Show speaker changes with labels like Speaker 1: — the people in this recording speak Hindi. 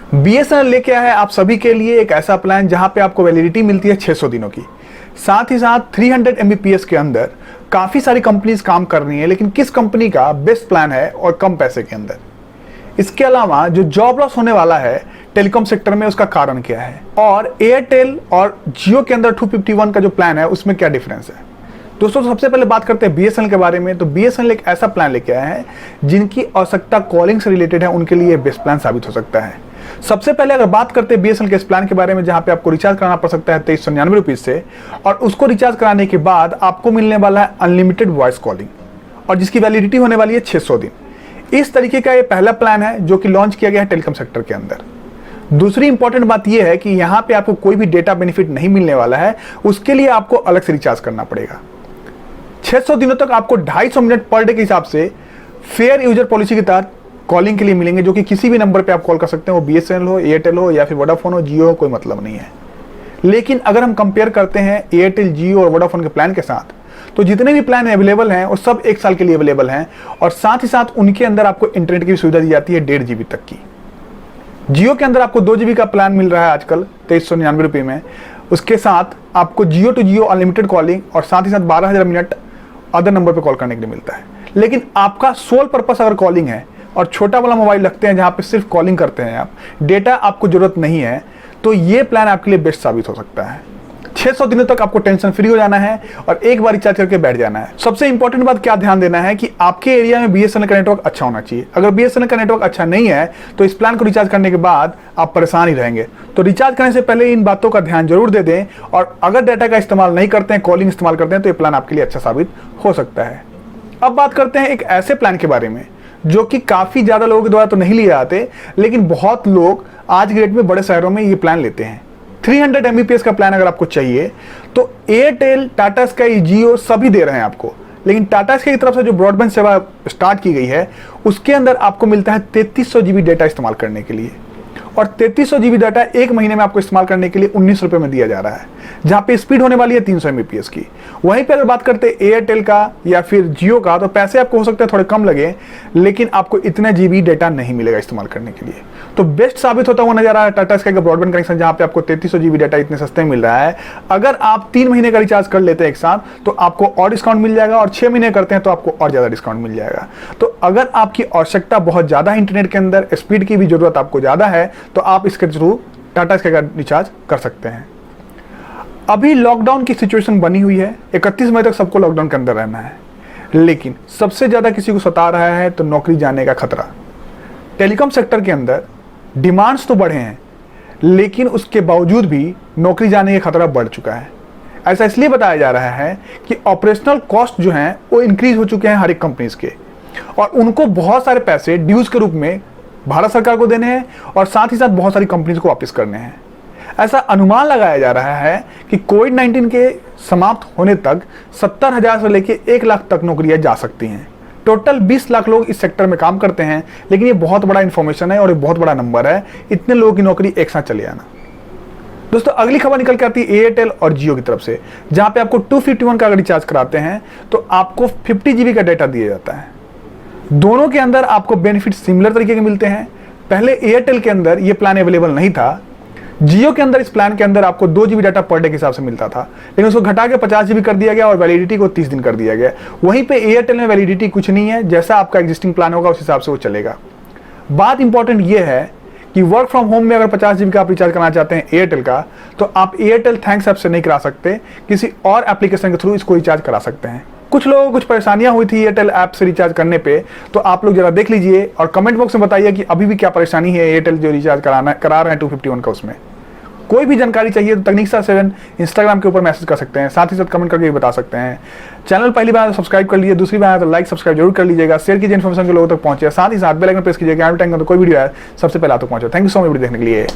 Speaker 1: बीएसएनएल लेके आया है आप सभी के लिए एक ऐसा प्लान जहां पे आपको वैलिडिटी मिलती है 600 दिनों की, साथ ही साथ 300 Mbps के अंदर। काफी सारी कंपनीज काम कर रही हैं, लेकिन किस कंपनी का बेस्ट प्लान है और कम पैसे के अंदर। इसके अलावा जो जॉब लॉस होने वाला है टेलीकॉम सेक्टर में, उसका कारण क्या है, और एयरटेल और जियो के अंदर 251 का जो प्लान है उसमें क्या डिफरेंस है। दोस्तों सबसे पहले बात करते हैं बीएसएनएल के बारे में। तो बीएसएनएल एक ऐसा प्लान लेके आया है जिनकी आवश्यकता कॉलिंग से रिलेटेड है, उनके लिए बेस्ट प्लान साबित हो सकता है। सबसे पहले अगर बात करते हैं बीएसएनएल के इस प्लान के बारे में, जहां पे आपको रिचार्ज कराना पड़ सकता है 2399 रुपीज से, और उसको रिचार्ज कराने के बाद आपको मिलने वाला है अनलिमिटेड वॉइस कॉलिंग, और जिसकी वैलिडिटी होने वाली है 600 दिन। इस तरीके का ये पहला प्लान है जो कि लॉन्च किया गया है टेलीकॉम सेक्टर के अंदर। दूसरी इंपॉर्टेंट बात यह है कि यहाँ पे आपको कोई भी डेटा बेनिफिट नहीं मिलने वाला है, उसके लिए आपको अलग से रिचार्ज करना पड़ेगा। 600 दिनों तक आपको 250 मिनट पर डे के हिसाब से फेयर यूजर पॉलिसी के तहत कॉलिंग के लिए मिलेंगे, जो कि किसी भी नंबर पे आप कॉल कर सकते हैं, वो बीएसएनएल हो, एयरटेल हो या फिर वोडाफोन हो, जियो हो, कोई मतलब नहीं है। लेकिन अगर हम कंपेयर करते हैं एयरटेल, जियो और वोडाफोन के प्लान के साथ, तो जितने भी प्लान अवेलेबल हैं वो सब 1 साल के लिए अवेलेबल हैं, और साथ ही साथ उनके अंदर आपको इंटरनेट की सुविधा दी जाती है 1.5 GB तक की। जियो के अंदर आपको 2 GB का प्लान मिल रहा है आजकल 2399 रुपये में। उसके साथ आपको जियो टू जियो अनलिमिटेड कॉलिंग और साथ ही साथ 12,000 मिनट अदर नंबर पे कॉल करने के लिए मिलता है। लेकिन आपका सोल पर्पस अगर कॉलिंग है और छोटा वाला मोबाइल रखते हैं जहां पे सिर्फ कॉलिंग करते हैं आप, डेटा आपको जरूरत नहीं है, तो ये प्लान आपके लिए बेस्ट साबित हो सकता है। 600 दिनों तक आपको टेंशन फ्री हो जाना है और एक बार रिचार्ज करके बैठ जाना है। सबसे इंपॉर्टेंट बात क्या ध्यान देना है कि आपके एरिया में बीएसएनएल का नेटवर्क अच्छा होना चाहिए। अगर बीएसएनएल का नेटवर्क अच्छा नहीं है तो इस प्लान को रिचार्ज करने के बाद आप परेशान ही रहेंगे। तो रिचार्ज करने से पहले इन बातों का ध्यान जरूर दे दें, और अगर डाटा का इस्तेमाल नहीं करते हैं, कॉलिंग इस्तेमाल करते हैं, तो ये प्लान आपके लिए अच्छा साबित हो सकता है। अब बात करते हैं एक ऐसे प्लान के बारे में जो कि काफी ज्यादा लोगों के द्वारा तो नहीं लिए जाते, लेकिन बहुत लोग आज के डेट में बड़े शहरों में ये प्लान लेते हैं। 300 Mbps का प्लान अगर आपको चाहिए तो एयरटेल, टाटा स्काई, जियो सभी दे रहे हैं आपको, लेकिन टाटा स्काई की तरफ से जो ब्रॉडबैंड सेवा स्टार्ट की गई है उसके अंदर आपको मिलता है 3300 GB डेटा इस्तेमाल करने के लिए, और 3300 GB डाटा एक महीने में आपको इस्तेमाल करने के लिए 19 रुपये में दिया जा रहा है, जहां पे स्पीड होने वाली है 300 Mbps की। वहीं पे अगर बात करते हैं एयरटेल का या फिर जियो का, तो पैसे आपको हो सकता है थोड़े कम लगे, लेकिन आपको इतने GB डेटा नहीं मिलेगा इस्तेमाल करने के लिए। तो बेस्ट साबित होता हुआ नजर आ रहा है टाटा स्काई का ब्रॉडबैंड कनेक्शन, जहां पे आपको 3300 GB डाटा इतने सस्ते में मिल रहा है। अगर आप 3 महीने का रिचार्ज कर लेते हैं एक साथ तो आपको और डिस्काउंट मिल जाएगा, और 6 महीने करते हैं तो आपको और ज्यादा डिस्काउंट मिल जाएगा। तो अगर आपकी आवश्यकता बहुत ज्यादा है इंटरनेट के अंदर, स्पीड की भी जरूरत आपको ज्यादा है, तो आप इसके थ्रू टाटा स्काई का रिचार्ज कर सकते हैं। अभी लॉकडाउन की सिचुएशन बनी हुई है, 31 मई तक सबको लॉकडाउन के अंदर रहना है, लेकिन सबसे ज्यादा किसी को सता रहा है तो नौकरी जाने का खतरा। टेलीकॉम सेक्टर के अंदर डिमांड्स तो बढ़े हैं, लेकिन उसके बावजूद भी नौकरी जाने का खतरा बढ़ चुका है। ऐसा इसलिए बताया जा रहा है कि ऑपरेशनल कॉस्ट जो हैं वो इंक्रीज हो चुके हैं हर एक कंपनीज के, और उनको बहुत सारे पैसे ड्यूज के रूप में भारत सरकार को देने हैं, और साथ ही साथ बहुत सारी कंपनीज को वापस करने हैं। ऐसा अनुमान लगाया जा रहा है कि कोविड-19 के समाप्त होने तक 70,000 से लेकर 1 लाख तक नौकरियां जा सकती हैं। टोटल 20 लाख लोग इस सेक्टर में काम करते हैं, लेकिन ये बहुत बड़ा इंफॉर्मेशन है और ये बहुत बड़ा नंबर है, इतने लोगों की नौकरी एक साथ चले आना। दोस्तों अगली खबर निकल के आती है एयरटेल और जियो की तरफ से, जहां पे आपको 251 का अगर रिचार्ज कराते हैं तो आपको 50 GB का डाटा दिया जाता है। दोनों के अंदर आपको बेनिफिट सिमिलर तरीके के मिलते हैं। पहले एयरटेल के अंदर ये प्लान अवेलेबल नहीं था, जियो के अंदर इस प्लान के अंदर आपको 2 GB डाटा पर डे के हिसाब से मिलता था, लेकिन उसको घटा के 50 GB कर दिया गया और वैलिडिटी को 30 दिन कर दिया गया। वहीं पे एयरटेल में वैलिडिटी कुछ नहीं है, जैसा आपका एग्जिस्टिंग प्लान होगा उस हिसाब से वो चलेगा। बात इंपॉर्टेंट ये है कि वर्क फ्रॉम होम में अगर 50 GB का आप रिचार्ज करना चाहते हैं एयरटेल का, तो आप एयरटेल थैंक्स ऐप से नहीं करा सकते, किसी और एप्लीकेशन के थ्रू इसको रिचार्ज करा सकते हैं। कुछ लोगों को कुछ परेशानियां हुई थी एयरटेल ऐप से रिचार्ज करने पे, तो आप लोग जरा देख लीजिए और कमेंट बॉक्स में बताइए कि अभी भी क्या परेशानी है एयरटेल जो रिचार्ज करा रहे हैं 251 का। उसमें कोई भी जानकारी चाहिए तो तकनीसा 7 इंस्टाग्राम के ऊपर मैसेज कर सकते हैं, साथ ही साथ कमेंट करके भी बता सकते हैं। चैनल पहली बार तो सब्सक्राइब कर लीजिए, दूसरी बार तो लाइक सब्सक्राइब जरूर कर लीजिएगा, शेयर कीजिए इन्फॉर्मेशन के लोगों तक पहुंचे, साथ ही साथ बेल आइकन प्रेस कीजिएगा, तो कोई वीडियो है सबसे पहले आप तक पहुंचे। Thank you so much video देखने के लिए।